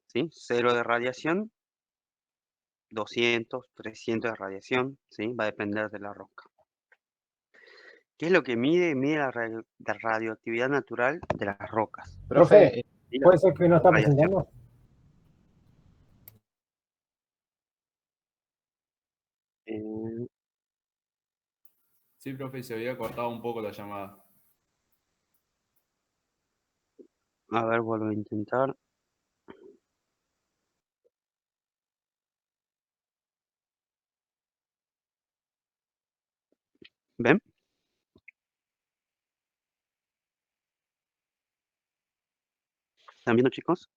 ¿sí? 0 de radiación, 200, 300 de radiación, ¿sí? Va a depender de la roca. ¿Qué es lo que mide? Mide la radioactividad natural de las rocas, Profe, Profe, ¿sí? La ¿puede ser que no está radiación. presentando? Eh, sí, profe, se había cortado un poco la llamada. a ver, vuelvo a intentar. ¿Ven? ¿Están viendo, chicos?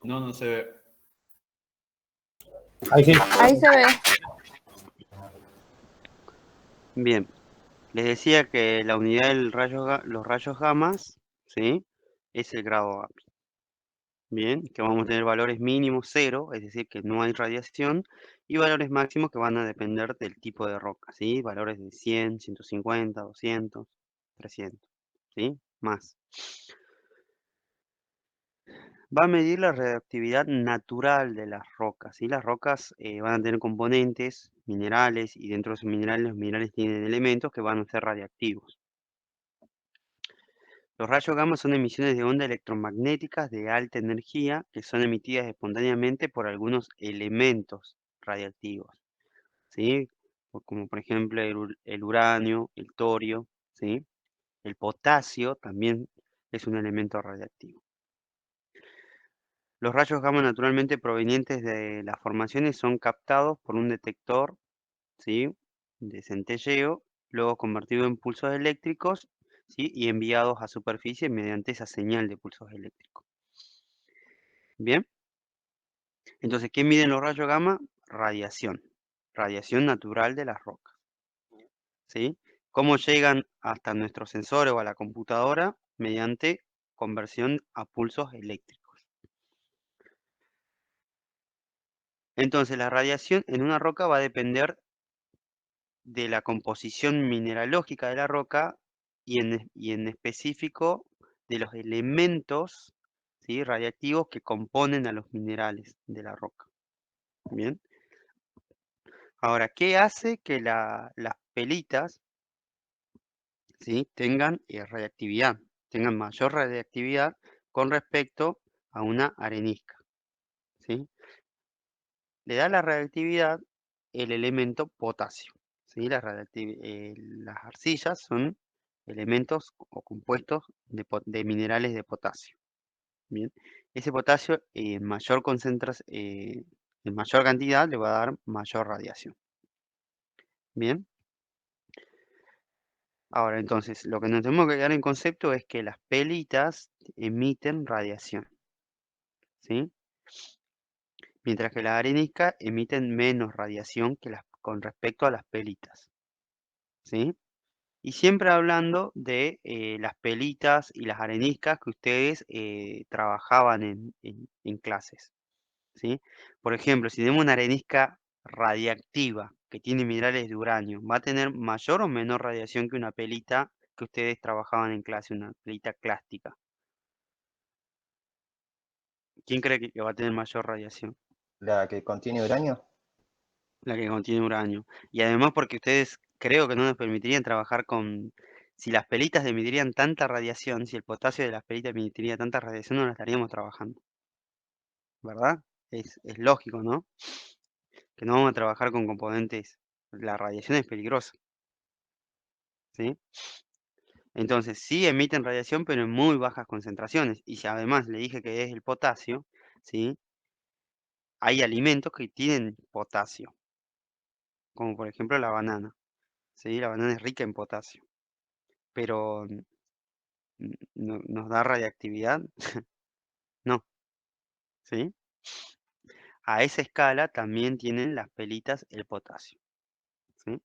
No, no se ve. Ahí sí. Ahí se ve. Bien, les decía que la unidad del los rayos gamas, ¿sí? Es el grado API. Bien, que vamos a tener valores mínimos 0, es decir, que no hay radiación, y valores máximos que van a depender del tipo de roca, ¿sí? Valores de 100, 150, 200, 300, ¿sí? Más. Va a medir la radioactividad natural de las rocas, ¿sí? Las rocas van a tener componentes, minerales, y dentro de esos minerales, los minerales tienen elementos que van a ser radiactivos. Los rayos gamma son emisiones de ondas electromagnéticas de alta energía que son emitidas espontáneamente por algunos elementos radiactivos, ¿sí? Como por ejemplo el uranio, el torio, ¿sí? El potasio también es un elemento radiactivo. Los rayos gamma naturalmente provenientes de las formaciones son captados por un detector, ¿sí? De centelleo, luego convertido en pulsos eléctricos, ¿sí? Y enviados a superficie mediante esa señal de pulsos eléctricos. Bien, entonces, ¿qué miden los rayos gamma? Radiación, radiación natural de las rocas, ¿sí? ¿Cómo llegan hasta nuestro sensor o a la computadora? Mediante conversión a pulsos eléctricos. Entonces, la radiación en una roca va a depender de la composición mineralógica de la roca y en específico de los elementos, ¿sí? Radiactivos que componen a los minerales de la roca. Bien. Ahora, ¿qué hace que las pelitas, ¿sí? Tengan radiactividad, tengan mayor radiactividad con respecto a una arenisca, ¿sí? Le da la radiactividad el elemento potasio, ¿sí? Las arcillas son elementos o compuestos de minerales de potasio, ¿bien? Ese potasio en mayor cantidad le va a dar mayor radiación, ¿bien? Ahora, entonces, lo que nos tenemos que quedar en concepto es que las pelitas emiten radiación, ¿sí? Mientras que las areniscas emiten menos radiación con respecto a las pelitas, ¿sí? Y siempre hablando de las pelitas y las areniscas que ustedes trabajaban en clases, ¿sí? Por ejemplo, si tenemos una arenisca radiactiva que tiene minerales de uranio, ¿va a tener mayor o menor radiación que una pelita que ustedes trabajaban en clase, una pelita clástica? ¿Quién cree que va a tener mayor radiación? ¿La que contiene uranio? La que contiene uranio. Y además porque ustedes creo que no nos permitirían trabajar con... Si las pelitas emitirían tanta radiación, si el potasio de las pelitas emitiría tanta radiación, no la estaríamos trabajando, ¿verdad? Es lógico, ¿no? Que no vamos a trabajar con componentes. La radiación es peligrosa, ¿sí? Entonces, sí emiten radiación, pero en muy bajas concentraciones. Y si además le dije que es el potasio, ¿sí? Hay alimentos que tienen potasio, como por ejemplo la banana, ¿sí? La banana es rica en potasio, pero ¿nos da radiactividad? No, ¿sí? A esa escala también tienen las pelitas el potasio, ¿sí?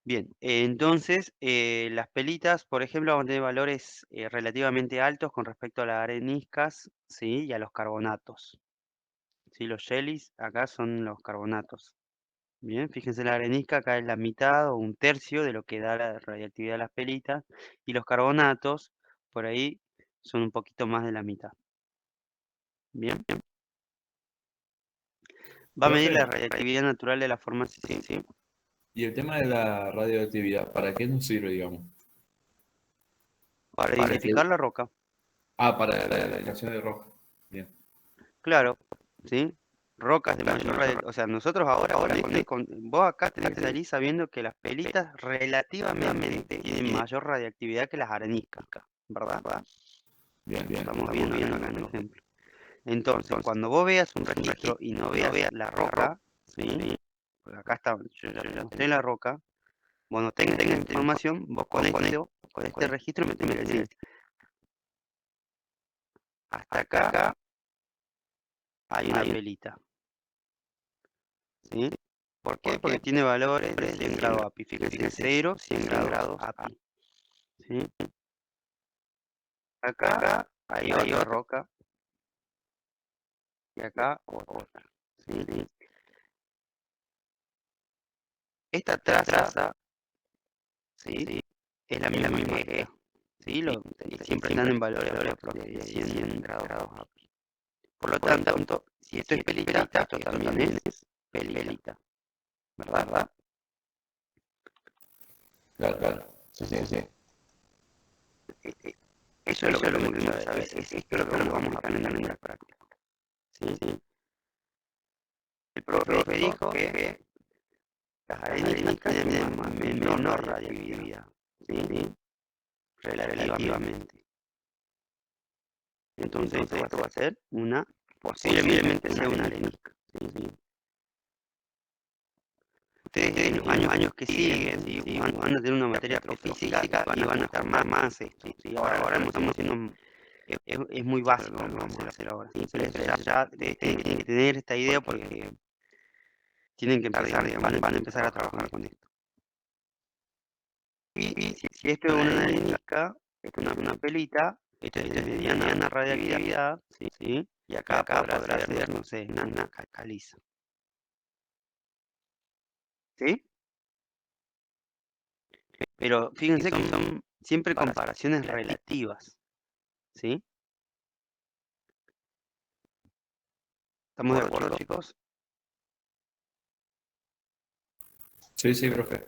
Bien, entonces las pelitas, por ejemplo, van a tener valores relativamente altos con respecto a las areniscas, ¿sí? Y a los carbonatos, ¿sí? Los jellies acá son los carbonatos. Bien, fíjense, la arenisca acá es la mitad o un tercio de lo que da la radiactividad de las pelitas, y los carbonatos por ahí son un poquito más de la mitad. Bien. Va a medir la Profe, radiactividad natural de la formación. Sí, sí. y el tema de la radioactividad, ¿para qué nos sirve, digamos? Para Para identificar la roca. para la identificación de roca. Bien, Claro, ¿sí? Rocas de mayor radiactividad. O sea, nosotros ahora vos acá tenés que salir sabiendo que las pelitas relativamente tienen mayor radiactividad que las areniscas, ¿verdad? bien, bien. Estamos viendo acá en el ejemplo. Entonces, cuando vos veas un registro y no veas la roca, ¿sí? Pues acá está, yo ya mostré la roca. Cuando tengas esta información, vos con este registro me tenés que decir, hasta acá hay una pelita, ¿sí? ¿Por qué? Porque tiene valores de 100 grados API. Fíjense, 0, 100 grados API, ¿sí? Acá hay otra roca y acá otra, ¿sí? Esta traza, ¿sí? Es la misma que esta, ¿sí? Siempre están en valores de 100 grados API. Por lo tanto, si esto es pelita, esto también es pelita, ¿verdad? Claro, claro. Sí, sí, sí. Eso es lo que tenemos que saber, esto es lo que vamos a aprender en la práctica, ¿sí? El profe dijo que las areniscas tienen menor radiactividad, ¿sí? Relativamente. Entonces esto va a ser posiblemente sea una arenisca, ¿sí? Ustedes en los años que siguen, ¿sí? van a tener una materia astrofísica y van a estar más esto, ¿sí? Ahora estamos haciendo, es muy básico lo que vamos a hacer ahora, ¿sí? Pero esto ya ustedes tienen que tener esta idea porque tienen que empezar, van a empezar a trabajar con esto. Y si esto es una arenisca, esto es una pelita, esto es de mediana radiactividad, ¿sí? Y acá podrá ser, no sé, una caliza, ¿sí? Pero fíjense que son siempre comparaciones relativas, ¿sí? ¿Estamos de acuerdo, chicos? Sí, sí, profe.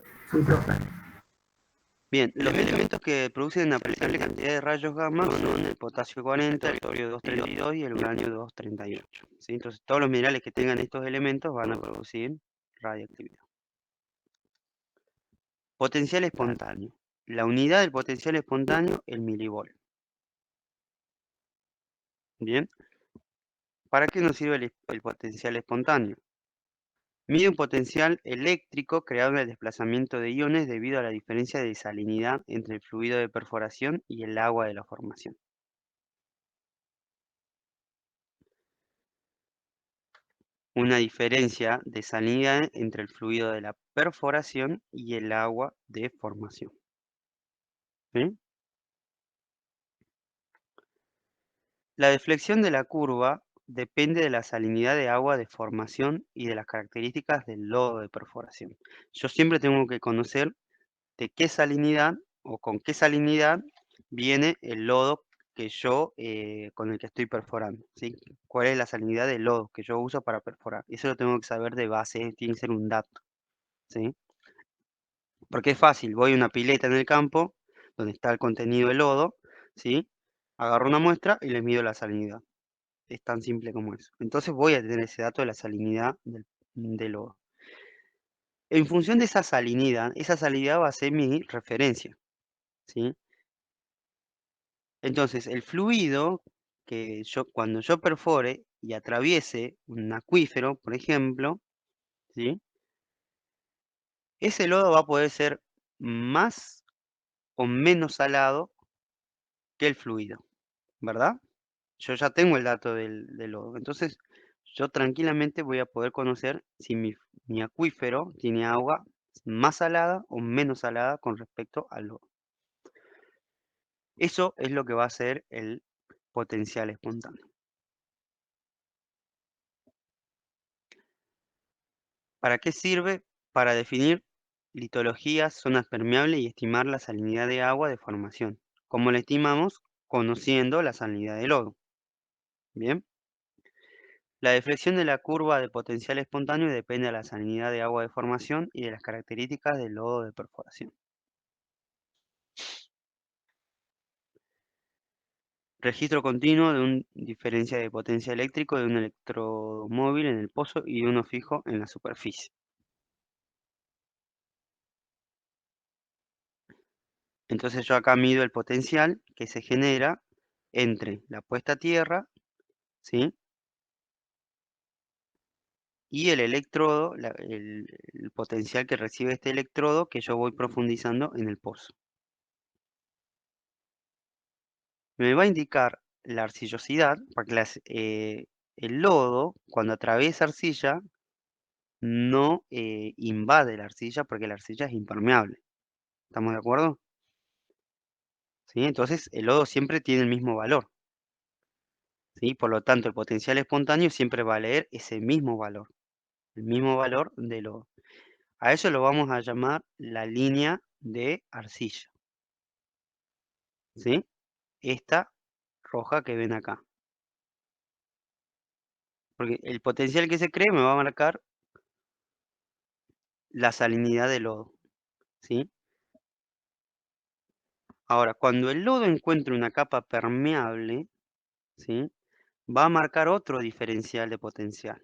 Bien, los elementos que producen una apreciable cantidad de rayos gamma son el potasio 40, el torio 232 y el uranio 238, ¿sí? Entonces, todos los minerales que tengan estos elementos van a producir radiactividad. Potencial espontáneo. La unidad del potencial espontáneo, el milivolt. Bien, ¿para qué nos sirve el potencial espontáneo? Mide un potencial eléctrico creado en el desplazamiento de iones debido a la diferencia de salinidad entre el fluido de perforación y el agua de la formación. Una diferencia de salinidad entre el fluido de la perforación y el agua de formación. ¿Sí? La deflexión de la curva depende de la salinidad de agua de formación y de las características del lodo de perforación. Yo siempre tengo que conocer de qué salinidad o con qué salinidad viene el lodo que yo con el que estoy perforando, ¿sí? ¿Cuál es la salinidad del lodo que yo uso para perforar? Eso lo tengo que saber de base, tiene que ser un dato, ¿sí? Porque es fácil, voy a una pileta en el campo donde está el contenido de lodo, ¿sí? Agarro una muestra y le mido la salinidad. Es tan simple como eso. Entonces voy a tener ese dato de la salinidad del lodo. En función de esa salinidad va a ser mi referencia, ¿sí? Entonces, el fluido que cuando yo perfore y atraviese un acuífero, por ejemplo, ¿sí? Ese lodo va a poder ser más o menos salado que el fluido, ¿verdad? Yo ya tengo el dato del lodo. Entonces, yo tranquilamente voy a poder conocer si mi acuífero tiene agua más salada o menos salada con respecto al lodo. Eso es lo que va a ser el potencial espontáneo. ¿Para qué sirve? Para definir litologías, zonas permeables y estimar la salinidad de agua de formación. ¿Cómo la estimamos? Conociendo la salinidad del lodo. Bien. La deflexión de la curva de potencial espontáneo depende de la salinidad de agua de formación y de las características del lodo de perforación. Registro continuo de un diferencia de potencia eléctrico de un electrodo móvil en el pozo y de uno fijo en la superficie. Entonces yo acá mido el potencial que se genera entre la puesta a tierra, ¿sí? Y el electrodo, el potencial que recibe este electrodo que yo voy profundizando en el pozo. Me va a indicar la arcillosidad, porque el lodo, cuando atraviesa arcilla, no invade la arcilla porque la arcilla es impermeable. ¿Estamos de acuerdo? ¿Sí? Entonces el lodo siempre tiene el mismo valor. ¿Sí? Por lo tanto, el potencial espontáneo siempre va a leer ese mismo valor, el mismo valor de lodo. A eso lo vamos a llamar la línea de arcilla. ¿Sí? Esta roja que ven acá. Porque el potencial que se cree me va a marcar la salinidad del lodo. ¿Sí? Ahora, cuando el lodo encuentre una capa permeable, ¿sí? Va a marcar otro diferencial de potencial.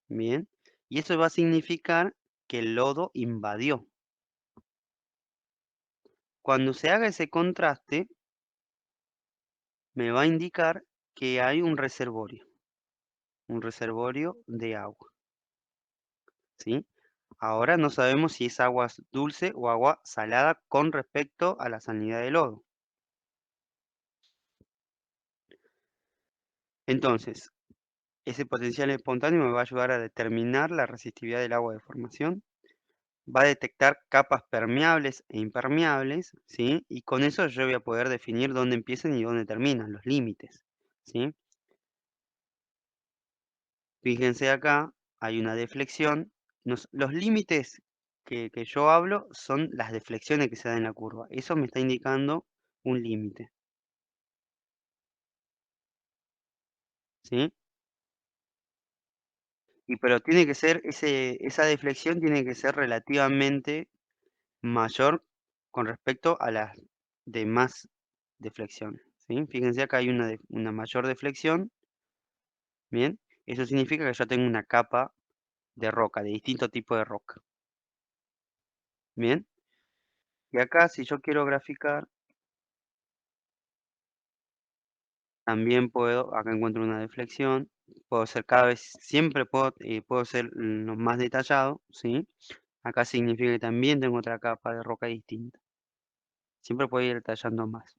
Bien. Y eso va a significar que el lodo invadió. Cuando se haga ese contraste, me va a indicar que hay un reservorio de agua. ¿Sí? Ahora no sabemos si es agua dulce o agua salada con respecto a la salinidad del lodo. Entonces, ese potencial espontáneo me va a ayudar a determinar la resistividad del agua de formación, va a detectar capas permeables e impermeables, ¿sí? Y con eso yo voy a poder definir dónde empiezan y dónde terminan, los límites, ¿sí? Fíjense acá, hay una deflexión. Los límites que yo hablo son las deflexiones que se dan en la curva. Eso me está indicando un límite, ¿sí? Pero tiene que ser, esa deflexión tiene que ser relativamente mayor con respecto a las demás deflexiones, ¿sí? Fíjense acá hay una mayor deflexión, ¿bien? Eso significa que yo tengo una capa de roca, de distinto tipo de roca, ¿bien? Y acá si yo quiero graficar, también puedo, acá encuentro una deflexión, puedo ser cada vez, siempre puedo ser lo más detallado, ¿sí? Acá significa que también tengo otra capa de roca distinta. Siempre puedo ir detallando más.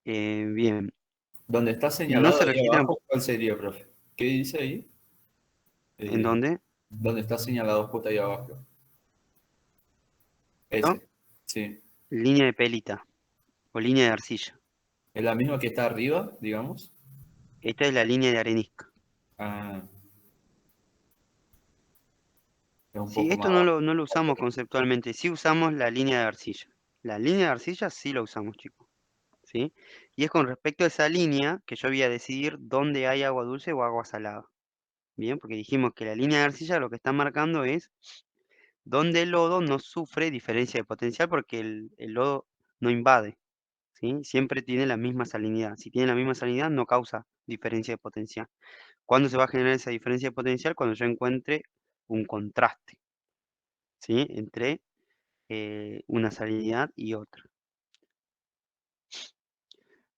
Bien, Donde está no señalado se ahí registran, abajo, ¿cuál sería, profe? ¿Qué dice ahí? ¿en Eh, dónde? ¿Dónde está señalado justo ahí abajo? ¿No? Ese. Sí. Línea de pelita o línea de arcilla. ¿Es la misma que está arriba, digamos? Esta es la línea de arenisca. Ah, es un Sí, poco más esto abajo. no lo usamos conceptualmente, sí usamos la línea de arcilla. La línea de arcilla sí lo usamos, chicos, ¿sí? Y es con respecto a esa línea que yo voy a decidir dónde hay agua dulce o agua salada. Bien, porque dijimos que la línea de arcilla lo que está marcando es donde el lodo no sufre diferencia de potencial porque el lodo no invade, ¿sí? Siempre tiene la misma salinidad. Si tiene la misma salinidad no causa diferencia de potencial. ¿Cuándo se va a generar esa diferencia de potencial? Cuando yo encuentre un contraste, ¿sí? Entre una salinidad y otra.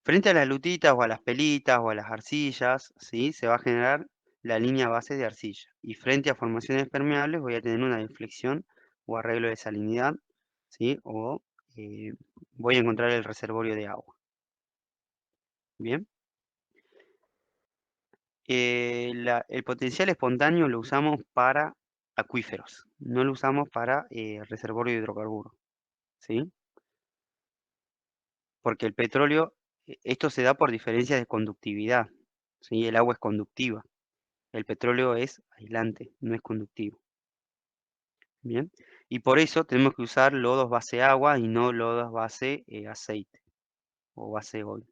Frente a las lutitas o a las pelitas o a las arcillas, ¿sí? Se va a generar la línea base de arcilla. Y frente a formaciones permeables voy a tener una deflexión o arreglo de salinidad, ¿sí? O voy a encontrar el reservorio de agua. Bien. El potencial espontáneo lo usamos para acuíferos, no lo usamos para reservorio de hidrocarburos, ¿sí? Porque el petróleo, esto se da por diferencias de conductividad, ¿sí? El agua es conductiva, el petróleo es aislante, no es conductivo. Bien. Y por eso tenemos que usar lodos base agua y no lodos base aceite o base oil.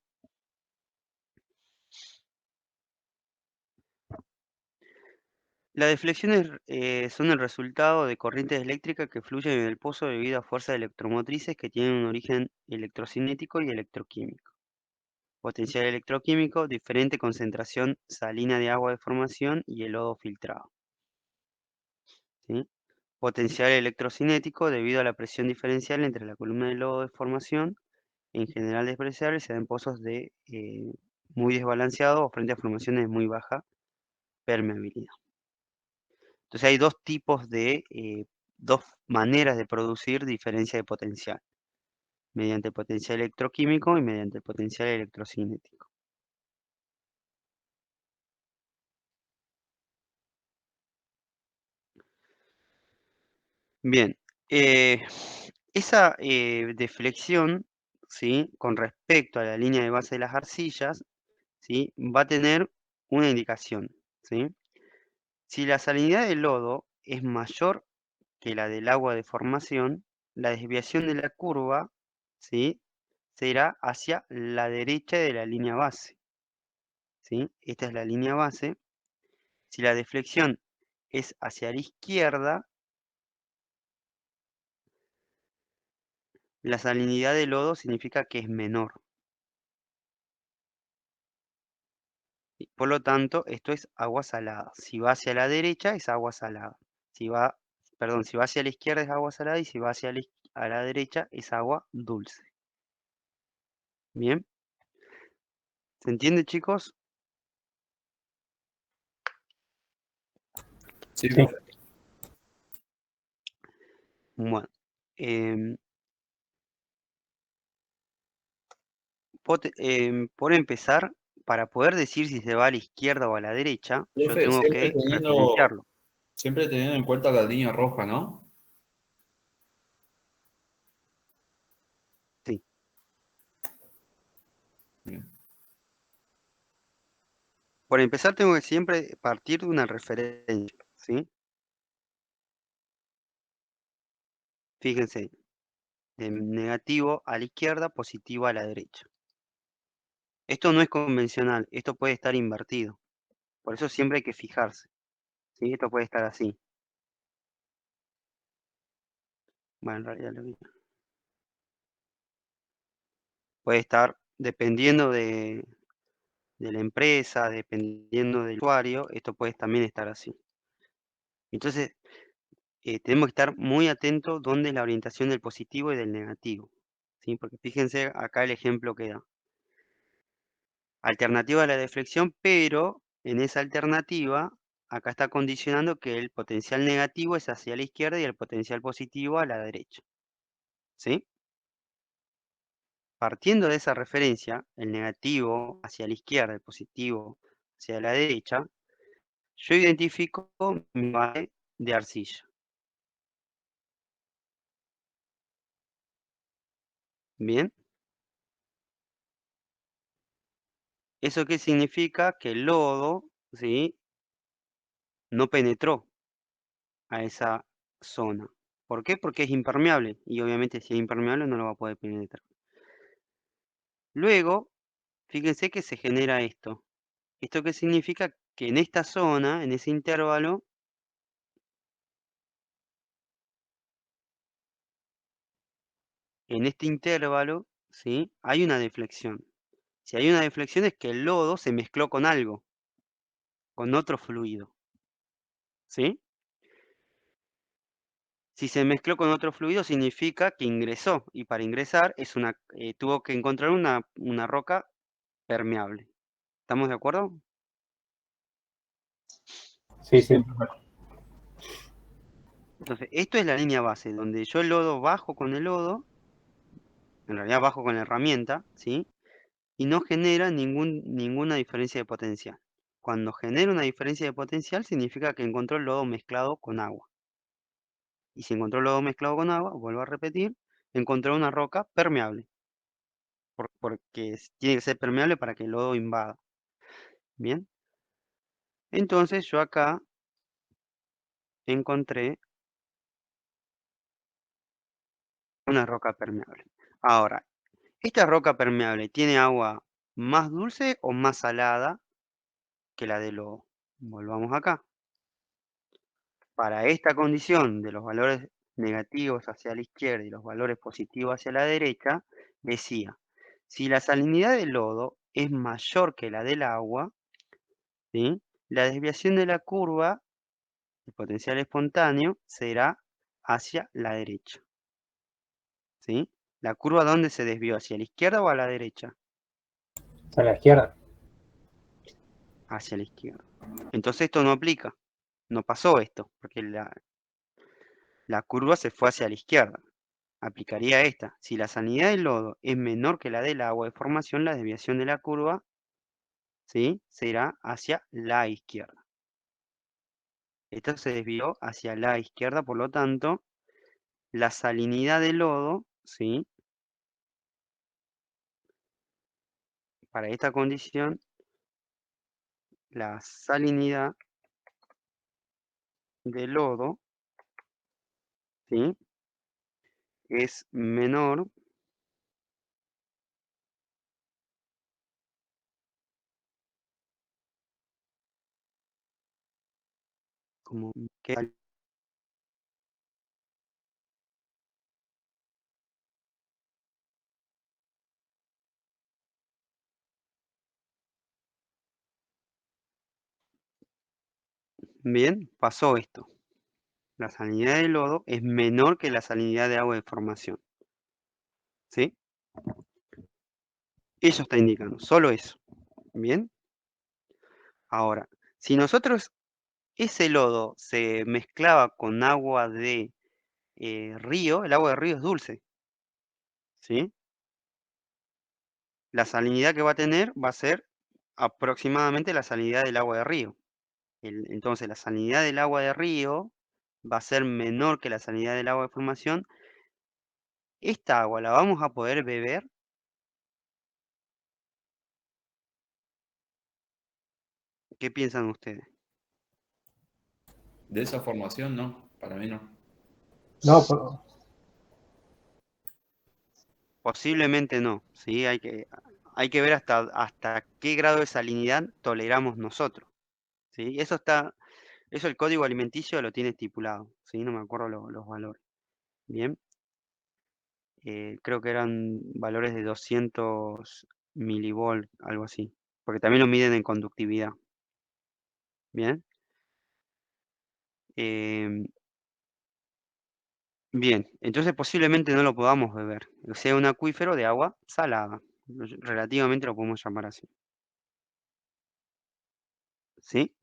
Las deflexiones son el resultado de corrientes eléctricas que fluyen en el pozo debido a fuerzas electromotrices que tienen un origen electrocinético y electroquímico. Potencial electroquímico, diferente concentración salina de agua de formación y el lodo filtrado. ¿Sí? Potencial electrocinético debido a la presión diferencial entre la columna de lodo de formación, en general despreciable, se da en pozos de muy desbalanceados o frente a formaciones de muy baja permeabilidad. Entonces hay dos tipos de, dos maneras de producir diferencia de potencial, mediante potencial electroquímico y mediante potencial electrocinético. Bien, esa deflexión, ¿sí? Con respecto a la línea de base de las arcillas, ¿sí? Va a tener una indicación, ¿sí? Si la salinidad del lodo es mayor que la del agua de formación, la desviación de la curva, ¿sí? Será hacia la derecha de la línea base, ¿sí? Esta es la línea base. Si la deflexión es hacia la izquierda, la salinidad del lodo significa que es menor. Y por lo tanto, esto es agua salada. Si va hacia la derecha es agua salada. Si va, perdón, si va hacia la izquierda es agua salada y si va hacia a la derecha es agua dulce. Bien, ¿se entiende, chicos? Sí, Sí. profe. Bueno, em, por empezar, para poder decir si se va a la izquierda o a la derecha, yo Profe, tengo que referenciarlo. siempre teniendo en cuenta la línea roja, ¿no? Sí. Bien. Por empezar, tengo que siempre partir de una referencia, ¿sí? Fíjense, de negativo a la izquierda, positivo a la derecha. Esto no es convencional, esto puede estar invertido. Por eso siempre hay que fijarse, ¿sí? Esto puede estar así. Bueno, en realidad puede estar dependiendo de la empresa, dependiendo del usuario, esto puede también estar así. Entonces, tenemos que estar muy atentos dónde es la orientación del positivo y del negativo, ¿sí? Porque fíjense acá el ejemplo que da. Alternativa a la deflexión, pero en esa alternativa, acá está condicionando que el potencial negativo es hacia la izquierda y el potencial positivo a la derecha, ¿sí? Partiendo de esa referencia, el negativo hacia la izquierda, el positivo hacia la derecha, yo identifico mi base de arcilla. Bien, ¿eso qué significa? Que el lodo, ¿sí? No penetró a esa zona. ¿Por qué? Porque es impermeable y obviamente si es impermeable no lo va a poder penetrar. Luego, fíjense que se genera esto. ¿Esto qué significa? Que en esta zona, en ese intervalo, ¿sí? Hay una deflexión. Si hay una deflexión es que el lodo se mezcló con algo, con otro fluido, ¿sí? Si se mezcló con otro fluido significa que ingresó y para ingresar tuvo que encontrar una roca permeable. ¿Estamos de acuerdo? Sí, Sí, sí. profe. Entonces, esto es la línea base, donde yo el lodo bajo con el lodo, en realidad bajo con la herramienta, ¿sí? Y no genera ninguna diferencia de potencial. Cuando genera una diferencia de potencial significa que encontró el lodo mezclado con agua. Y si encontró el lodo mezclado con agua, vuelvo a repetir, encontró una roca permeable, porque tiene que ser permeable para que el lodo invada. Bien, entonces yo acá encontré una roca permeable. Ahora, ¿esta roca permeable tiene agua más dulce o más salada que la de lodo? Volvamos acá. Para esta condición de los valores negativos hacia la izquierda y los valores positivos hacia la derecha, decía, si la salinidad del lodo es mayor que la del agua, ¿sí? La desviación de la curva de potencial espontáneo será hacia la derecha, ¿sí? ¿La curva dónde se desvió? ¿Hacia la izquierda o a la derecha? A la izquierda. Hacia la izquierda. Entonces esto no aplica, no pasó esto, porque la curva se fue hacia la izquierda. Aplicaría esta. Si la salinidad del lodo es menor que la del agua de formación, la desviación de la curva, ¿sí? Será hacia la izquierda. Esto se desvió hacia la izquierda, por lo tanto, la salinidad del lodo, ¿sí? Para esta condición, la salinidad del lodo, ¿sí? Es menor como que bien, pasó esto. La salinidad del lodo es menor que la salinidad de agua de formación, ¿sí? Eso está indicando, solo eso. Bien. Ahora, si nosotros ese lodo se mezclaba con agua de río, el agua de río es dulce, ¿sí? La salinidad que va a tener va a ser aproximadamente la salinidad del agua de río. Entonces, la salinidad del agua de río va a ser menor que la salinidad del agua de formación. Esta agua la vamos a poder beber. ¿Qué piensan ustedes? De esa formación, no, para mí no. No, Posiblemente no, ¿sí? Hay que ver hasta qué grado de salinidad toleramos nosotros, ¿sí? Eso el código alimenticio lo tiene estipulado, ¿sí? No me acuerdo los valores. Bien, creo que eran valores de 200 milivolt, algo así, porque también lo miden en conductividad. Bien, em, bien, entonces posiblemente no lo podamos beber, o sea, un acuífero de agua salada, relativamente lo podemos llamar así, ¿sí?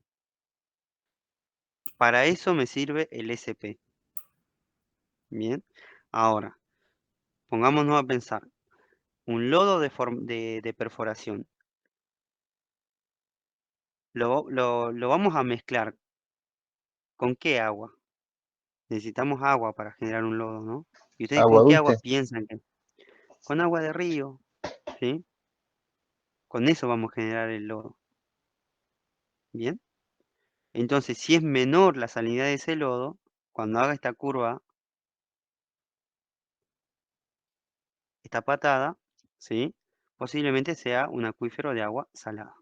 Para eso me sirve el SP. Bien, ahora, pongámonos a pensar, un lodo de perforación, lo vamos a mezclar, ¿con qué agua? Necesitamos agua para generar un lodo, ¿no? ¿Y ustedes Agua con qué agua dulce. piensan que? Con agua de río, ¿sí? Con eso vamos a generar el lodo. Bien. Entonces, si es menor la salinidad de ese lodo, cuando haga esta curva, esta patada, ¿sí? Posiblemente sea un acuífero de agua salada.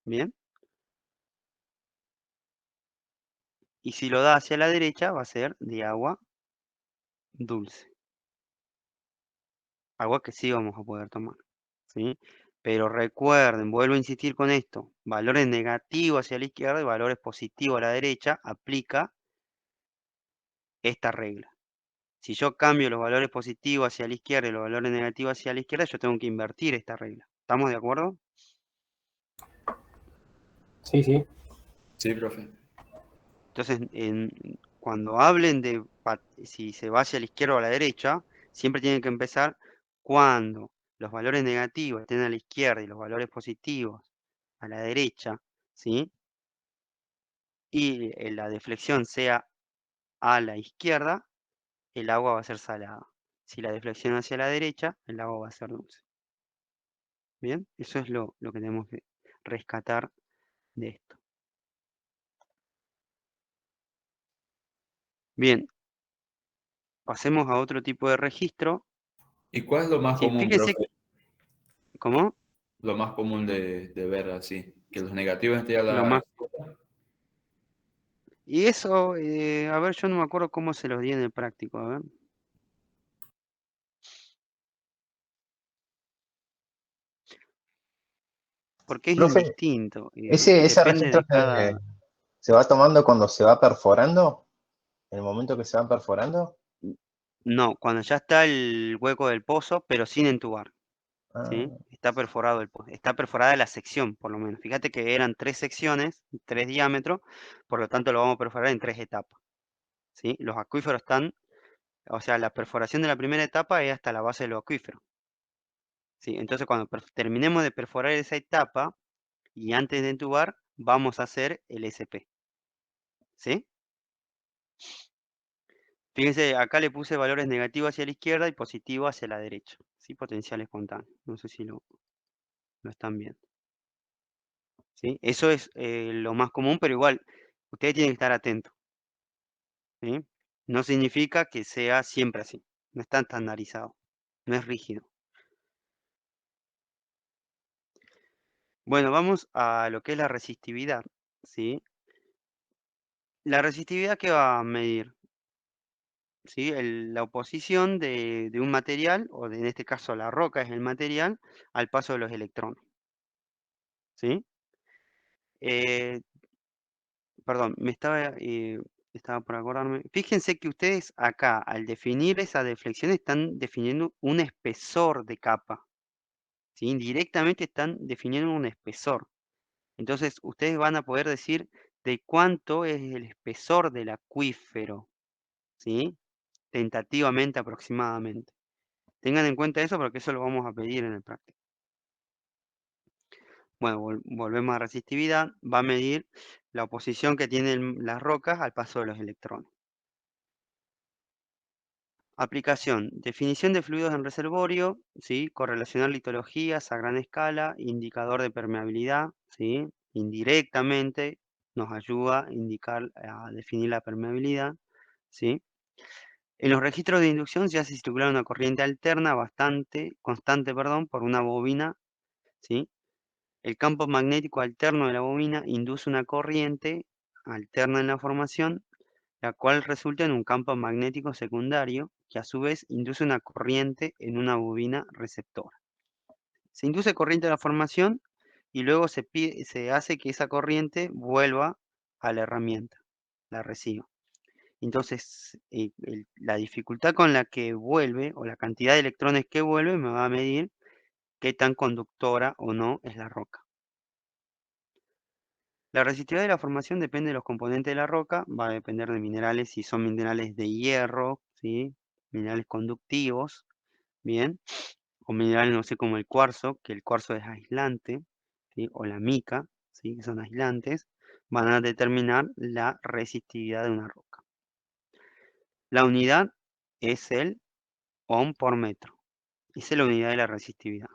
Bien. Y si lo da hacia la derecha, va a ser de agua dulce. Agua que sí vamos a poder tomar, ¿sí? Pero recuerden, vuelvo a insistir con esto, valores negativos hacia la izquierda y valores positivos a la derecha, aplica esta regla. Si yo cambio los valores positivos hacia la izquierda y los valores negativos hacia la izquierda, yo tengo que invertir esta regla. ¿Estamos de acuerdo? sí, sí. Sí, profe. Entonces, cuando hablen de si se va hacia la izquierda o a la derecha, siempre tienen que empezar cuando los valores negativos estén a la izquierda y los valores positivos a la derecha, ¿sí? Y la deflexión sea a la izquierda, el agua va a ser salada. Si la deflexión hacia la derecha, el agua va a ser dulce. Bien, eso es lo que tenemos que rescatar de esto. Bien, pasemos a otro tipo de registro. ¿Y cuál es lo más Sí, común, fíjese, profe? ¿cómo? Lo más común de ver así, que los negativos estén a Lo la más... Y eso, a ver, yo no me acuerdo cómo se los di en el práctico, a ver. Porque es Profe, indistinto, ese depende registro de cada... se va tomando cuando se va perforando, en el momento que se va perforando. No, cuando ya está el hueco del pozo, pero sin entubar, ¿sí? Ah, Está perforado el pozo, está perforada la sección, por lo menos. Fíjate que eran 3 secciones, 3 diámetros, por lo tanto lo vamos a perforar en 3 etapas, ¿sí? Los acuíferos están, o sea, la perforación de la primera etapa es hasta la base de los acuíferos, ¿sí? Entonces, cuando terminemos de perforar esa etapa y antes de entubar, vamos a hacer el SP, ¿sí? Fíjense, acá le puse valores negativos hacia la izquierda y positivos hacia la derecha, ¿sí? Potencial espontáneo. No sé si lo están viendo, ¿sí? Eso es lo más común, pero igual, ustedes tienen que estar atentos, ¿sí? No significa que sea siempre así. No está estandarizado, no es rígido. Bueno, vamos a lo que es la resistividad, ¿sí? La resistividad, ¿qué va a medir? ¿Sí? La oposición de un material, o en este caso la roca es el material, al paso de los electrones, ¿sí? Eh, Perdón, estaba por acordarme. Fíjense que ustedes acá, al definir esa deflexión, están definiendo un espesor de capa, ¿sí? Indirectamente están definiendo un espesor. Entonces, ustedes van a poder decir de cuánto es el espesor del acuífero, ¿sí? Tentativamente, aproximadamente. Tengan en cuenta eso porque eso lo vamos a pedir en el práctico. Bueno, volvemos a resistividad. Va a medir la oposición que tienen las rocas al paso de los electrones. Aplicación: definición de fluidos en reservorio, ¿sí? Correlacionar litologías a gran escala, indicador de permeabilidad, ¿sí? Indirectamente nos ayuda a definir la permeabilidad, ¿sí? En los registros de inducción ya se circula una corriente alterna constante, perdón, por una bobina, ¿sí? El campo magnético alterno de la bobina induce una corriente alterna en la formación, la cual resulta en un campo magnético secundario, que a su vez induce una corriente en una bobina receptora. Se induce corriente a la formación y luego se hace que esa corriente vuelva a la herramienta, la reciba. Entonces, la dificultad con la que vuelve o la cantidad de electrones que vuelve me va a medir qué tan conductora o no es la roca. La resistividad de la formación depende de los componentes de la roca, va a depender de minerales, si son minerales de hierro, ¿sí? Minerales conductivos, bien, o minerales, no sé, como el cuarzo, que el cuarzo es aislante, ¿sí? O la mica, ¿sí? Que son aislantes, van a determinar la resistividad de una roca. La unidad es el ohm por metro, esa es la unidad de la resistividad.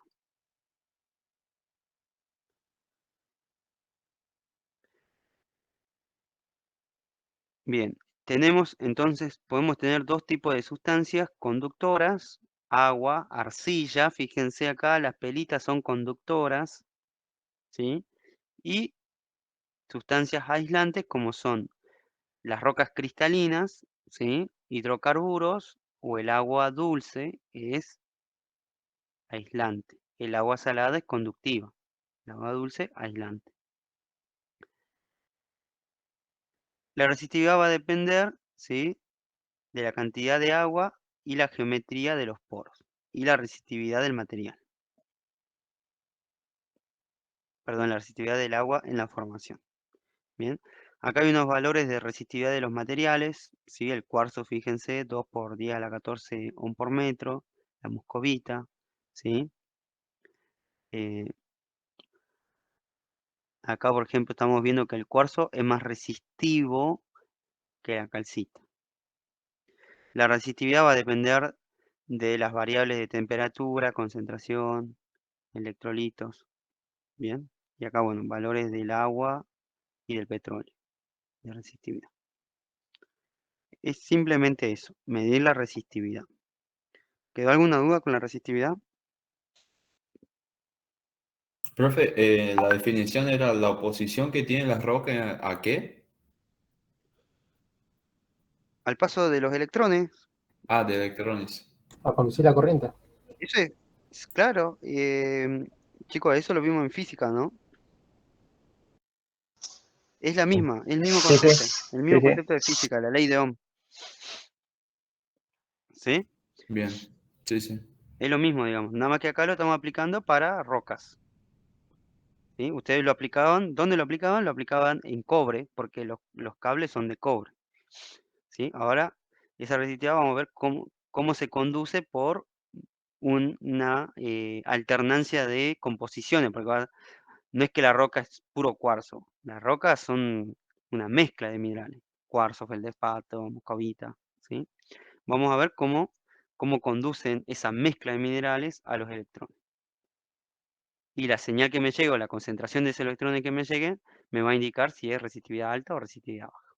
Bien, podemos tener dos tipos de sustancias conductoras: agua, arcilla, fíjense acá, las pelitas son conductoras, ¿sí? Y sustancias aislantes como son las rocas cristalinas, ¿sí? Hidrocarburos, o el agua dulce es aislante. El agua salada es conductiva, el agua dulce aislante. La resistividad va a depender, ¿sí? De la cantidad de agua y la geometría de los poros y la resistividad del material. Perdón, la resistividad del agua en la formación. Bien, acá hay unos valores de resistividad de los materiales, ¿sí? El cuarzo, fíjense, 2 por 10 a la 14 ohm por metro, la muscovita, ¿sí? Eh, Acá, por ejemplo, estamos viendo que el cuarzo es más resistivo que la calcita. La resistividad va a depender de las variables de temperatura, concentración, electrolitos, ¿bien? Y acá, bueno, valores del agua y del petróleo de resistividad. Es simplemente eso, medir la resistividad. ¿Quedó alguna duda con la resistividad? Profe, la definición era la oposición que tienen las rocas ¿a qué? Al paso de los electrones, Ah, de electrones. A conducir la corriente. eso es claro, chicos, eso lo vimos en física, ¿no? Es la misma, el mismo Sí, sí. concepto, el mismo Sí, sí. concepto de física, la ley de Ohm, ¿sí? Bien, sí, sí. Es lo mismo, digamos, nada más que acá lo estamos aplicando para rocas, ¿sí? Ustedes lo aplicaban, ¿dónde lo aplicaban? Lo aplicaban en cobre, porque los cables son de cobre, ¿sí? Ahora, esa resistividad vamos a ver cómo se conduce por una alternancia de composiciones, porque no es que la roca es puro cuarzo, las rocas son una mezcla de minerales, cuarzo, feldespato, moscovita, ¿sí? Vamos a ver cómo conducen esa mezcla de minerales a los electrones. Y la señal que me llegue o la concentración de ese electrón que me llegue me va a indicar si es resistividad alta o resistividad baja.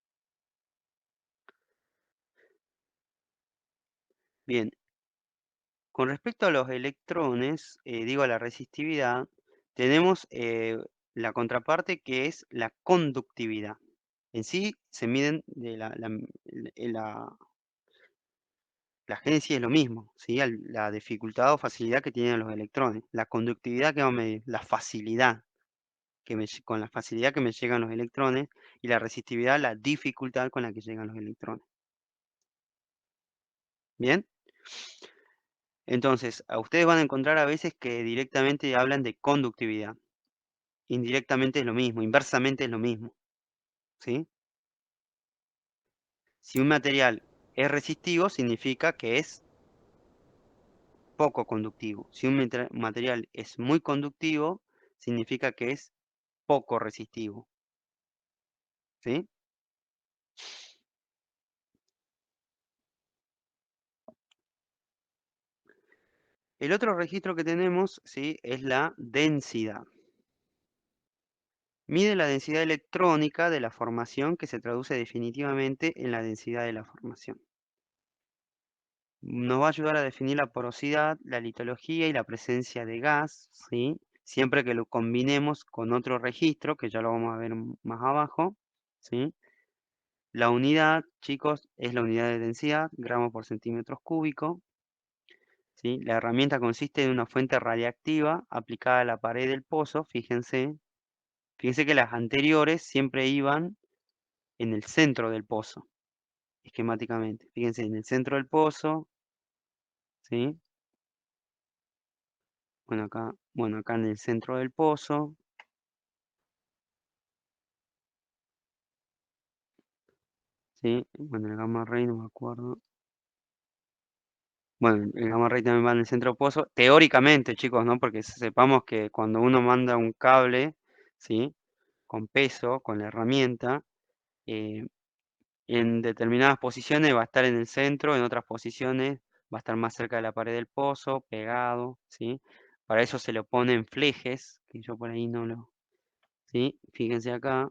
Bien, con respecto a los electrones, digo a la resistividad, tenemos la contraparte que es la conductividad. En sí se miden de la génesis es lo mismo, ¿sí? La dificultad o facilidad que tienen los electrones. La conductividad que va a medir, la facilidad con la facilidad que me llegan los electrones, y la resistividad, la dificultad con la que llegan los electrones. ¿Bien? Entonces, a ustedes van a encontrar a veces que directamente hablan de conductividad. Indirectamente es lo mismo, inversamente es lo mismo, ¿sí? Si un material es resistivo, significa que es poco conductivo. Si un material es muy conductivo, significa que es poco resistivo, ¿sí? El otro registro que tenemos, ¿sí? Es la densidad. Mide la densidad electrónica de la formación, que se traduce definitivamente en la densidad de la formación. Nos va a ayudar a definir la porosidad, la litología y la presencia de gas, ¿sí? Siempre que lo combinemos con otro registro, que ya lo vamos a ver más abajo, ¿sí? La unidad, chicos, es la unidad de densidad, gramos por centímetros cúbicos, ¿sí? La herramienta consiste en una fuente radiactiva aplicada a la pared del pozo, fíjense que las anteriores siempre iban en el centro del pozo, esquemáticamente. Fíjense, en el centro del pozo, ¿sí? Bueno, acá en el centro del pozo, ¿sí? Bueno, el gamma ray no me acuerdo. Bueno, el gamma ray también va en el centro del pozo. Teóricamente, chicos, ¿no? Porque sepamos que cuando uno manda un cable, ¿sí? Con peso, con la herramienta, eh, en determinadas posiciones va a estar en el centro, en otras posiciones va a estar más cerca de la pared del pozo, pegado, ¿sí? Para eso se le ponen flejes, que yo por ahí no lo... ¿Sí? Fíjense acá.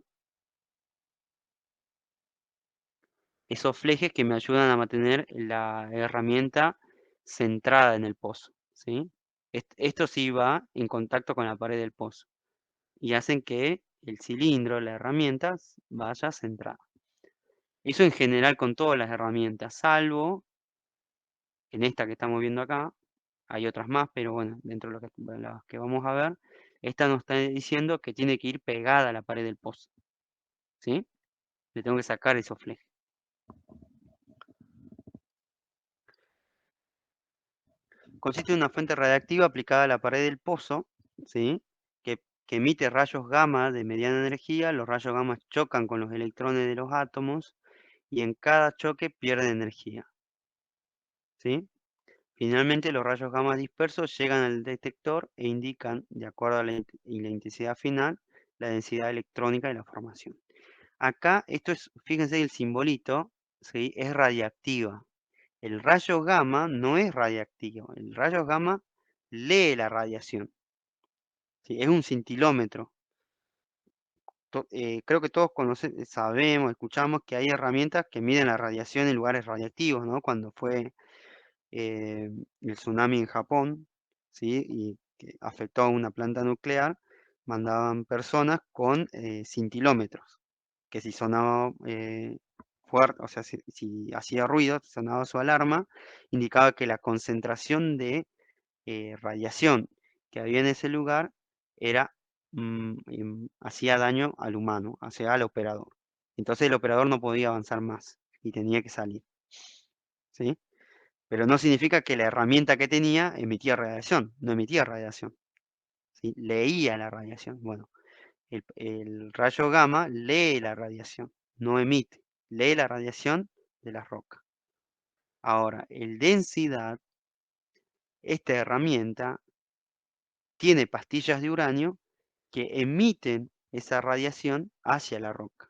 Esos flejes que me ayudan a mantener la herramienta centrada en el pozo, ¿sí? Esto sí va en contacto con la pared del pozo y hacen que el cilindro, la herramienta, vaya centrada. Eso en general con todas las herramientas, salvo en esta que estamos viendo acá. Hay otras más, pero bueno, dentro de las que vamos a ver, esta nos está diciendo que tiene que ir pegada a la pared del pozo, ¿sí? Le tengo que sacar esos flejes. Consiste en una fuente radiactiva aplicada a la pared del pozo, ¿sí? Que emite rayos gamma de mediana energía. Los rayos gamma chocan con los electrones de los átomos y en cada choque pierden energía, ¿sí? Finalmente, los rayos gamma dispersos llegan al detector e indican, de acuerdo a la intensidad final, la densidad electrónica de la formación. Acá, esto es, fíjense el simbolito, ¿sí? Es radiactiva. El rayo gamma no es radiactivo. El rayo gamma lee la radiación, ¿sí? Es un cintilómetro. creo que todos sabemos, escuchamos que hay herramientas que miden la radiación en lugares radiactivos, ¿no? Cuando fue el tsunami en Japón, ¿sí? Y que afectó a una planta nuclear, mandaban personas con cintilómetros, que si sonaba fuerte, o sea, si hacía ruido, sonaba su alarma, indicaba que la concentración de radiación que había en ese lugar era, hacía daño al humano, hacía al operador. Entonces el operador no podía avanzar más y tenía que salir, ¿sí? Pero no significa que la herramienta que tenía emitía radiación, no emitía radiación, ¿sí? Leía la radiación. Bueno, el rayo gamma lee la radiación, no emite, lee la radiación de las rocas. Ahora, el densidad, esta herramienta tiene pastillas de uranio que emiten esa radiación hacia la roca,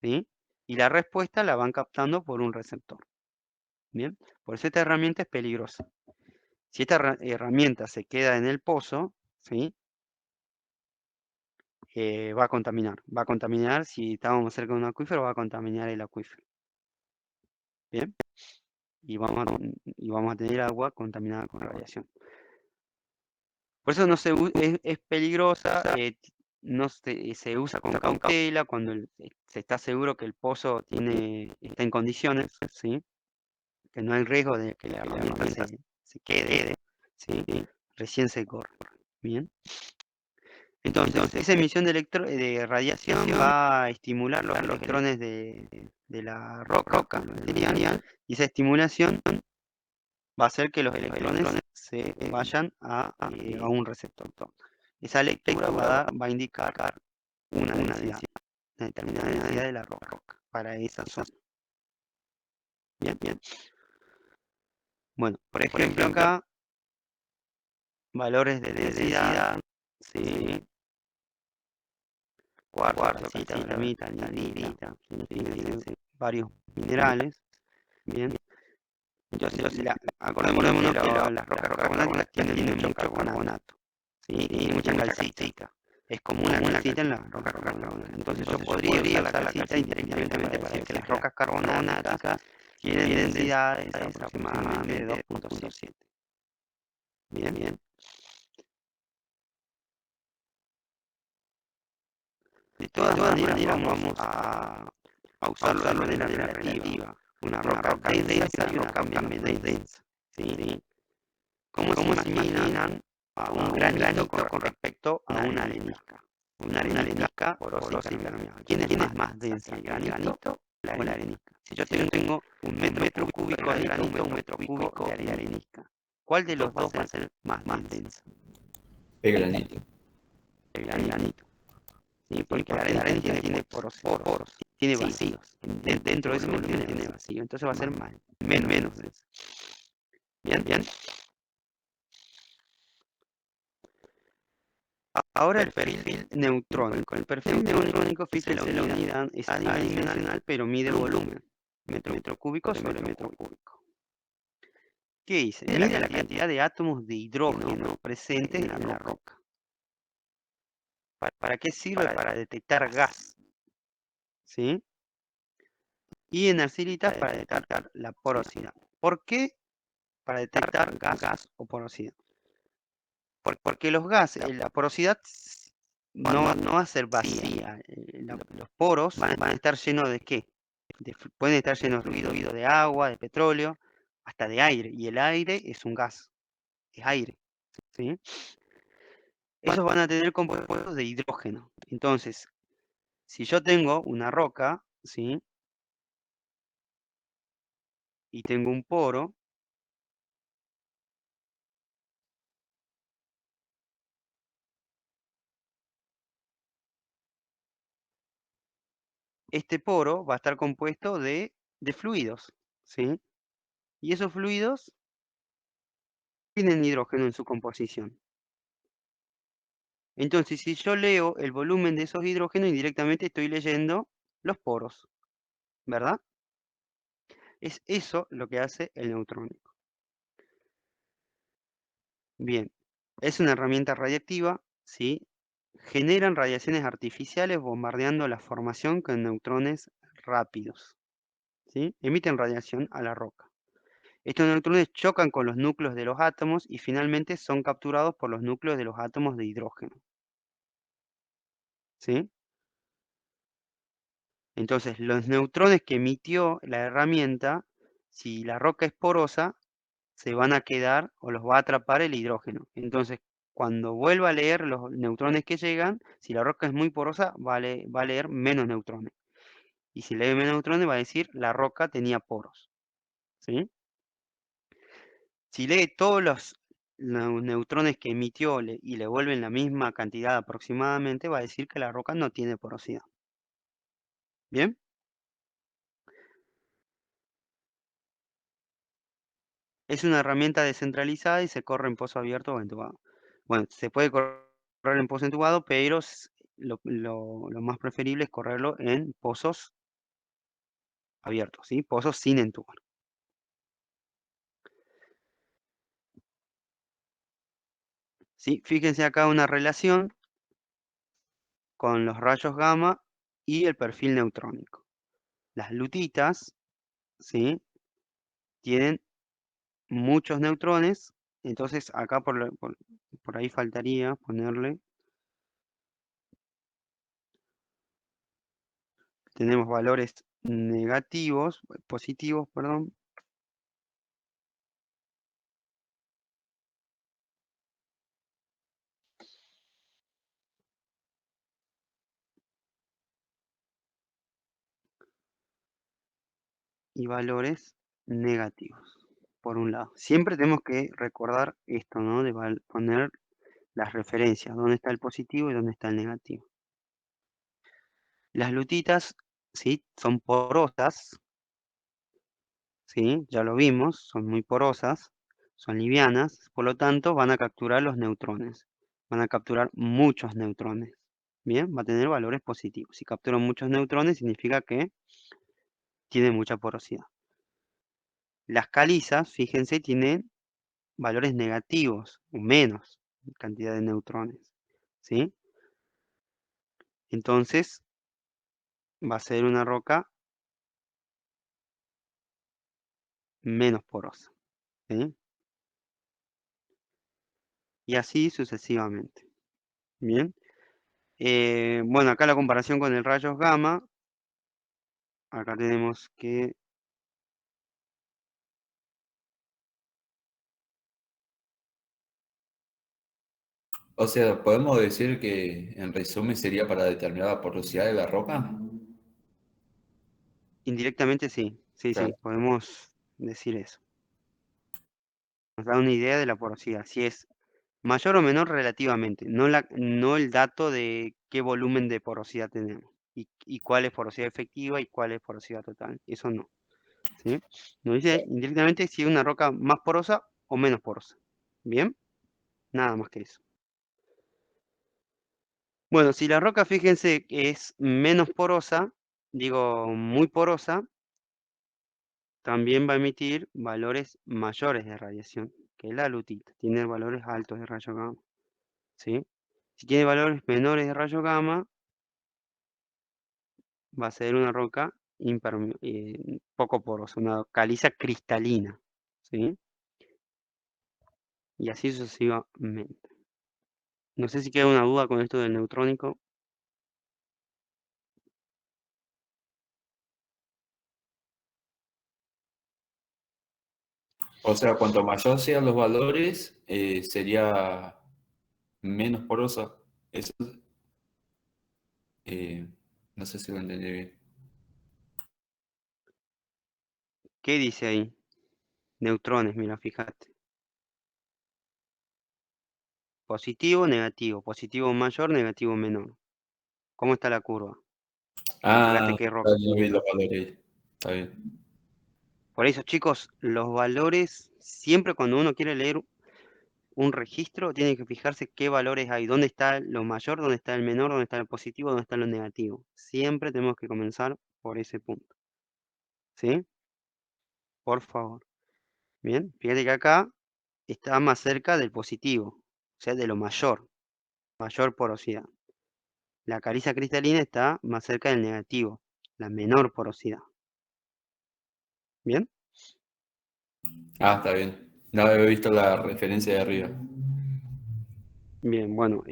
¿sí? Y la respuesta la van captando por un receptor. Bien, por eso esta herramienta es peligrosa. Si esta herramienta se queda en el pozo, ¿sí? Va a contaminar, si estábamos cerca de un acuífero, va a contaminar el acuífero. Bien, y vamos a tener agua contaminada con radiación. Por eso no es peligrosa, no se usa con cautela cuando se está seguro que el pozo está en condiciones, ¿sí? Que no hay riesgo de que la herramienta se quede, ¿sí? Recién se corre. Bien. Entonces, esa emisión de radiación va a estimular los electrones de la roca material, y esa estimulación va a hacer que los electrones se vayan a un receptor. Esa lectura va a indicar una determinada densidad de la roca para esa zona. Bien, bien. Bueno, por ejemplo, acá, valores de densidad, ¿sí? Cuarzo, calcita, granita, anhidrita, fíjense, varios minerales. Bien. Entonces, acordémonos que las rocas carbonáticas tienen mucho carbonato, ¿sí? Y mucha calcita. Es como una calcita en la roca carbonática. Entonces yo podría usar la calcita inteligentemente para decir que las rocas carbonáticas tienen densidades aproximadamente de 2.7. Bien, bien. De todas maneras vamos a usarlo de manera relativa. Una roca densa y una roca menos densa, ¿sí? ¿Cómo se imaginan a un granito con respecto a una arenisca? Una arenisca porosa y permeable. ¿Quién es más densa, el granito o la arenisca? Si yo tengo un metro cúbico de granito, un metro cúbico de arenisca, ¿cuál de los dos va a ser más densa? El granito. El granito. ¿Sí? Porque la arenisca tiene poros, tiene vacíos. Dentro de ese volumen tiene vacío. Entonces va a ser menos densa. Bien, bien. Ahora el perfil neutrónico. El perfil neutrónico, fíjense, la unidad es adimensional, pero mide volumen. Metro cúbico sobre metro cúbico. ¿Qué hice? Mide la cantidad de átomos de hidrógeno presentes en la roca. ¿Para qué sirve? Para detectar gas, ¿sí? Y en arcilitas para detectar la porosidad. ¿Por qué? Para detectar gas o porosidad. Porque los gases, la porosidad no va a ser vacía. Los poros van a estar llenos de ¿qué? Pueden estar llenos de fluido de agua, de petróleo, hasta de aire. Y el aire es un gas, es aire, ¿sí? Esos van a tener compuestos de hidrógeno. Entonces, si yo tengo una roca, ¿sí? Y tengo un poro, este poro va a estar compuesto de fluidos, ¿sí? Y esos fluidos tienen hidrógeno en su composición. Entonces, si yo leo el volumen de esos hidrógenos, indirectamente estoy leyendo los poros, ¿verdad? Es eso lo que hace el neutrónico. Bien, es una herramienta radiactiva, ¿sí? generan radiaciones artificiales bombardeando la formación con neutrones rápidos, ¿sí? Emiten radiación a la roca. Estos neutrones chocan con los núcleos de los átomos y finalmente son capturados por los núcleos de los átomos de hidrógeno, ¿sí? Entonces, los neutrones que emitió la herramienta, si la roca es porosa, se van a quedar o los va a atrapar el hidrógeno. Entonces, cuando vuelva a leer los neutrones que llegan, si la roca es muy porosa, va a leer menos neutrones. Y si lee menos neutrones, va a decir la roca tenía poros, ¿sí? Si lee todos los neutrones que emitió y le vuelven la misma cantidad aproximadamente, va a decir que la roca no tiene porosidad. ¿Bien? Es una herramienta descentralizada y se corre en pozo abierto o entubado. Bueno, se puede correr en pozo entubado, pero lo más preferible es correrlo en pozos abiertos, ¿sí? Pozos sin entubar. ¿Sí? Fíjense acá una relación con los rayos gamma y el perfil neutrónico. Las lutitas, ¿sí? Tienen muchos neutrones, entonces acá por ahí faltaría ponerle, tenemos valores negativos, positivos, perdón, y valores negativos, por un lado. Siempre tenemos que recordar esto, ¿no? De poner las referencias, dónde está el positivo y dónde está el negativo. Las lutitas, ¿sí? Son porosas, ¿sí? Ya lo vimos, son muy porosas, son livianas, por lo tanto van a capturar los neutrones, van a capturar muchos neutrones, ¿bien? Va a tener valores positivos. Si capturan muchos neutrones significa que tiene mucha porosidad. Las calizas, fíjense, tienen valores negativos o menos cantidad de neutrones, ¿sí? Entonces va a ser una roca menos porosa, ¿sí? Y así sucesivamente, ¿bien? Bueno, acá la comparación con el rayos gamma, acá tenemos que O sea, podemos decir que en resumen sería para determinar la porosidad de la roca. indirectamente sí, sí, Claro. sí, podemos decir eso. Nos da una idea de la porosidad, si es mayor o menor relativamente, no el dato de qué volumen de porosidad tenemos y cuál es porosidad efectiva y cuál es porosidad total, eso no, ¿sí? Nos dice indirectamente si es una roca más porosa o menos porosa, ¿bien? Nada más que eso. Bueno, si la roca, fíjense, que es menos porosa, digo muy porosa, también va a emitir valores mayores de radiación que la lutita. Tiene valores altos de rayo gamma, ¿sí? Si tiene valores menores de rayo gamma, va a ser una roca poco porosa, una caliza cristalina, ¿sí? Y así sucesivamente. No sé si queda una duda con esto del neutrónico. O sea, cuanto mayor sean los valores, sería menos porosa. Eso, eh, no sé si lo entendí bien. ¿Qué dice ahí? Neutrones, mira, fíjate. Positivo, negativo. Positivo mayor, negativo menor. ¿Cómo está la curva? Y fíjate Ah, qué roca no vi tiene. los valores. Está bien. Por eso, chicos, los valores, siempre cuando uno quiere leer un registro, tiene que fijarse qué valores hay, dónde está lo mayor, dónde está el menor, dónde está el positivo, dónde está lo negativo. Siempre tenemos que comenzar por ese punto. ¿Sí? Por favor. Bien, fíjate que acá está más cerca del positivo, o sea, de lo mayor, mayor porosidad. La caliza cristalina está más cerca del negativo, la menor porosidad. ¿Bien? Ah, está bien. No había visto la referencia de arriba. Bien, bueno,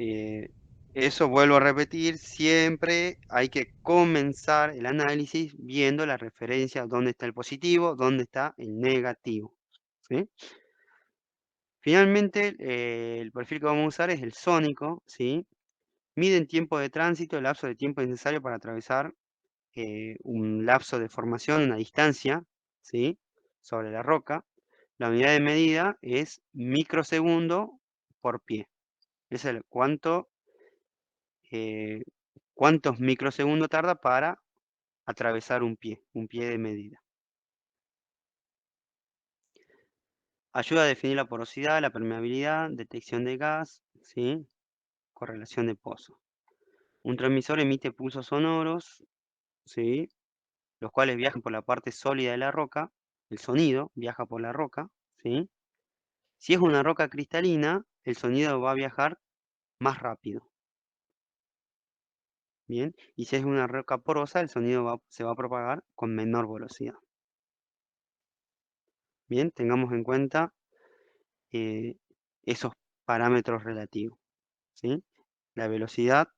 eso vuelvo a repetir, siempre hay que comenzar el análisis viendo la referencia, dónde está el positivo, dónde está el negativo. ¿Sí? Finalmente, el perfil que vamos a usar es el sónico, ¿sí? Mide en tiempo de tránsito el lapso de tiempo necesario para atravesar un lapso de formación, una distancia, ¿sí? Sobre la roca. La unidad de medida es microsegundo por pie. Es el cuántos microsegundos tarda para atravesar un pie de medida. Ayuda a definir la porosidad, la permeabilidad, detección de gas, ¿sí? Correlación de pozo. Un transmisor emite pulsos sonoros, ¿sí? Los cuales viajan por la parte sólida de la roca. El sonido viaja por la roca, ¿sí? Si es una roca cristalina, el sonido va a viajar más rápido. Bien, y si es una roca porosa, el sonido se va a propagar con menor velocidad. Bien, tengamos en cuenta esos parámetros relativos, ¿sí? La velocidad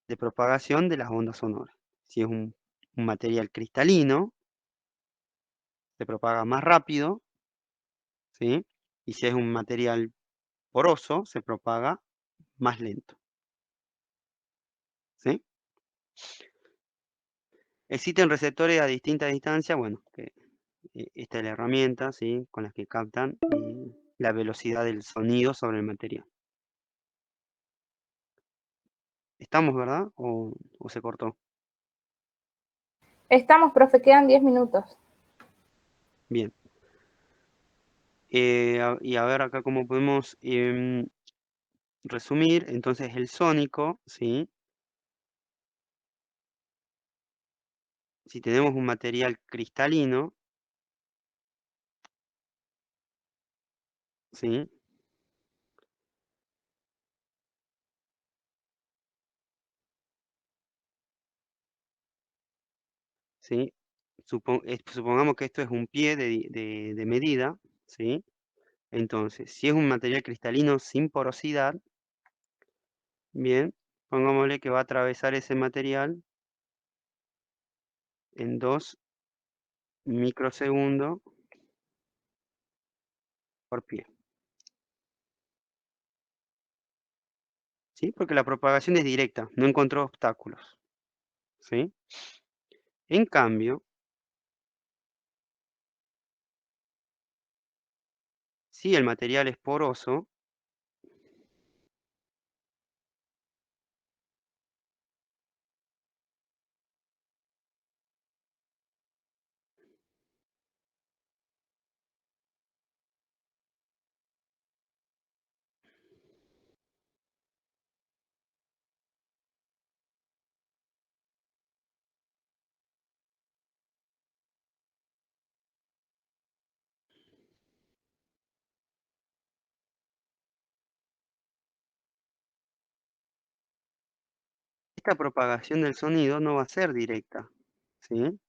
de propagación de las ondas sonoras. Si es un material cristalino, se propaga más rápido, ¿sí? Y si es un material poroso, se propaga más lento, ¿sí? Existen receptores a distinta distancia, bueno, esta es la herramienta, ¿sí? Con las que captan la velocidad del sonido sobre el material. ¿Estamos, verdad? ¿O se cortó? Estamos, profe, quedan 10 minutos. Bien. Y a ver acá cómo podemos resumir. Entonces el sónico, ¿sí? Si tenemos un material cristalino, ¿sí? ¿Sí? Supongamos que esto es un pie de medida, ¿sí? Entonces, si es un material cristalino sin porosidad, bien, pongámosle que va a atravesar ese material en 2 microsegundos por pie. ¿Sí? Porque la propagación es directa, no encontró obstáculos. ¿Sí? En cambio, si el material es poroso, esta propagación del sonido no va a ser directa, ¿sí?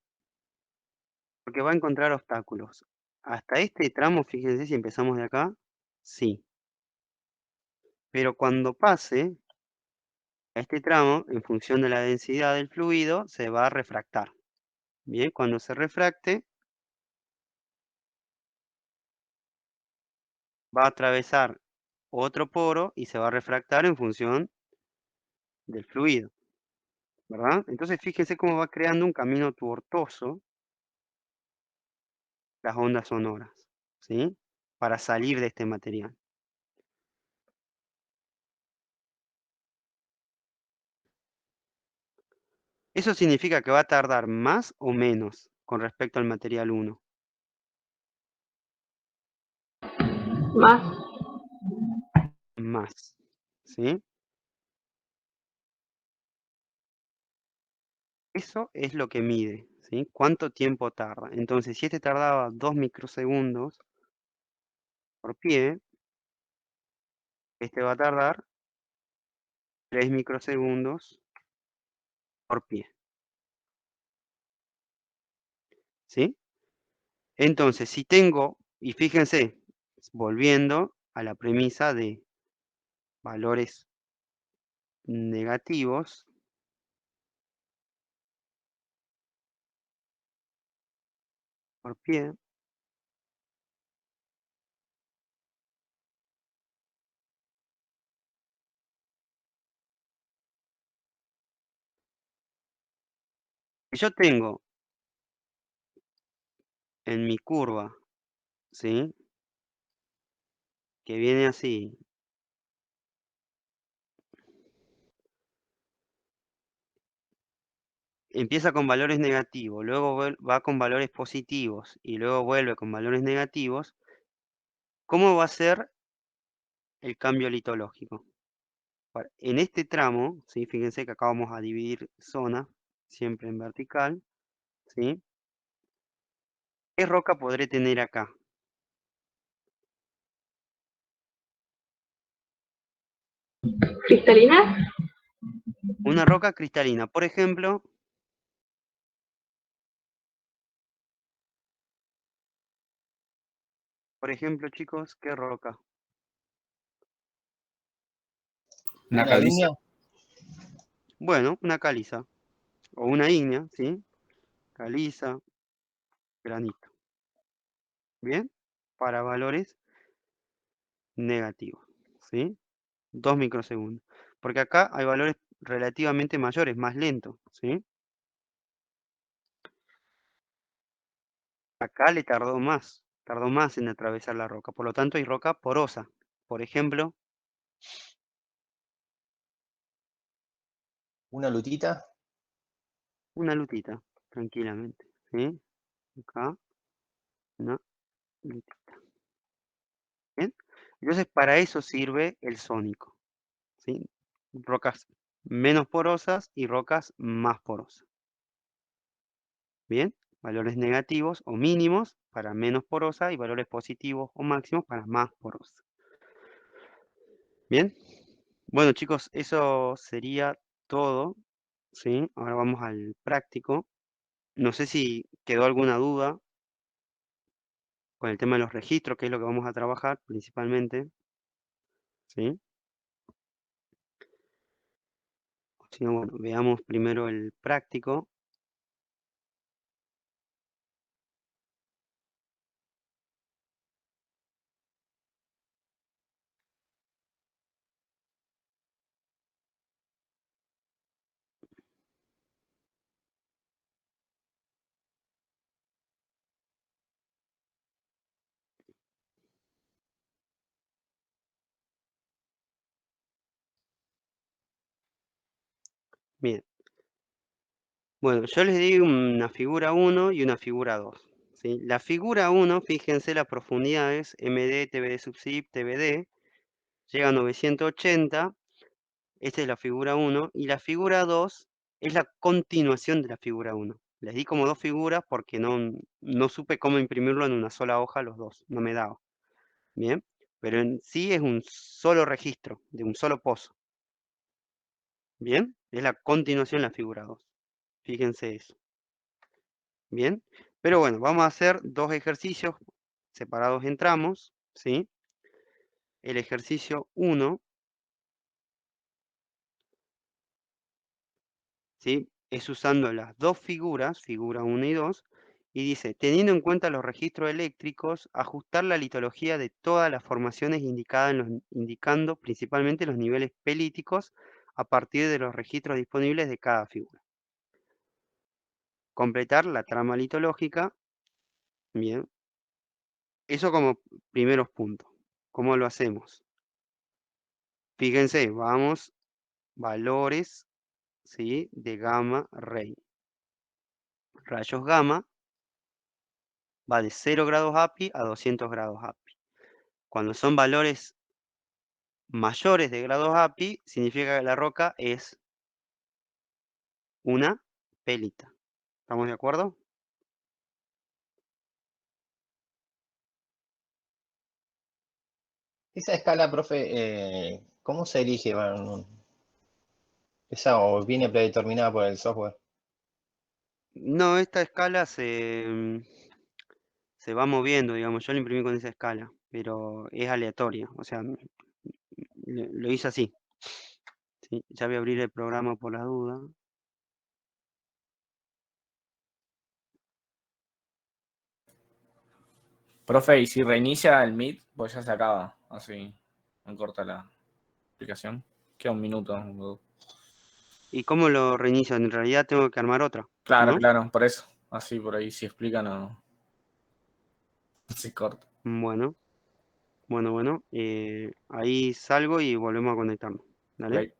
Porque va a encontrar obstáculos. Hasta este tramo, fíjense si empezamos de acá, sí. Pero cuando pase a este tramo, en función de la densidad del fluido, se va a refractar. Bien, cuando se refracte, va a atravesar otro poro y se va a refractar en función del fluido, ¿verdad? Entonces fíjense cómo va creando un camino tortuoso las ondas sonoras, ¿sí? Para salir de este material. Eso significa que va a tardar más o menos con respecto al material 1. Más. Más, ¿sí? Eso es lo que mide, ¿sí? ¿Cuánto tiempo tarda? Entonces, si este tardaba 2 microsegundos por pie, este va a tardar 3 microsegundos por pie. ¿Sí? Entonces, si tengo, y fíjense, volviendo a la premisa de valores negativos, por pie, si yo tengo en mi curva, ¿sí? Que viene así, empieza con valores negativos, luego va con valores positivos y luego vuelve con valores negativos, ¿cómo va a ser el cambio litológico? En este tramo, ¿sí? Fíjense que acá vamos a dividir zonas, siempre en vertical, ¿sí? ¿Qué roca podré tener acá? ¿Cristalina? Una roca cristalina, por ejemplo, chicos, ¿qué roca? Una Una caliza. línea. Bueno, una caliza o una ígnea, ¿sí? Caliza, granito. ¿Bien? Para valores negativos, ¿sí? 2 microsegundos. Porque acá hay valores relativamente mayores, más lentos, ¿sí? Acá le tardó más en atravesar la roca. Por lo tanto, hay roca porosa. Por ejemplo, Una lutita. una lutita, tranquilamente, ¿sí? Acá, una lutita. ¿Bien? Entonces, para eso sirve el sónico, ¿sí? Rocas menos porosas y rocas más porosas. ¿Bien? Valores negativos o mínimos para menos porosa y valores positivos o máximos para más porosa. ¿Bien? Bueno, chicos, eso sería todo, ¿sí? Ahora vamos al práctico. No sé si quedó alguna duda con el tema de los registros, que es lo que vamos a trabajar principalmente, ¿sí? Si no, bueno, veamos primero el práctico. Bien. Bueno, yo les di una figura 1 y una figura 2, ¿sí? La figura 1, fíjense las profundidades, MD, TBD sub zip, TBD, llega a 980. Esta es la figura 1 y la figura 2 es la continuación de la figura 1. Les di como dos figuras porque no supe cómo imprimirlo en una sola hoja los dos, no me daba. Bien, pero en sí es un solo registro, de un solo pozo. Bien, es la continuación de la figura 2. Fíjense eso. Bien, pero bueno, vamos a hacer dos ejercicios separados en tramos, ¿sí? El ejercicio 1, ¿sí? Es usando las dos figuras, figura 1 y 2, y dice, teniendo en cuenta los registros eléctricos, ajustar la litología de todas las formaciones indicadas indicando principalmente los niveles pelíticos a partir de los registros disponibles de cada figura. Completar la trama litológica, bien, eso como primeros puntos. ¿Cómo lo hacemos? Fíjense, vamos, valores, ¿sí? De gamma ray. Rayos gamma va de 0 grados API a 200 grados API. Cuando son valores mayores de grados API, significa que la roca es una pelita. ¿Estamos de acuerdo? Esa escala, profe, ¿cómo se elige? Bueno, Esa o viene predeterminada por el software. No, esta escala se va moviendo, digamos. Yo la imprimí con esa escala, pero es aleatoria. O sea, lo hice así. ¿Sí? Ya voy a abrir el programa por la duda. Profe, y si reinicia el Meet, pues ya se acaba. Así, no corta la aplicación. Queda un minuto. ¿Y cómo lo reinicio? En realidad tengo que armar otra, Claro, ¿no? claro, por eso. Así, por ahí, si explica, no se corta. Bueno, ahí salgo y volvemos a conectarnos. ¿Dale? Ok.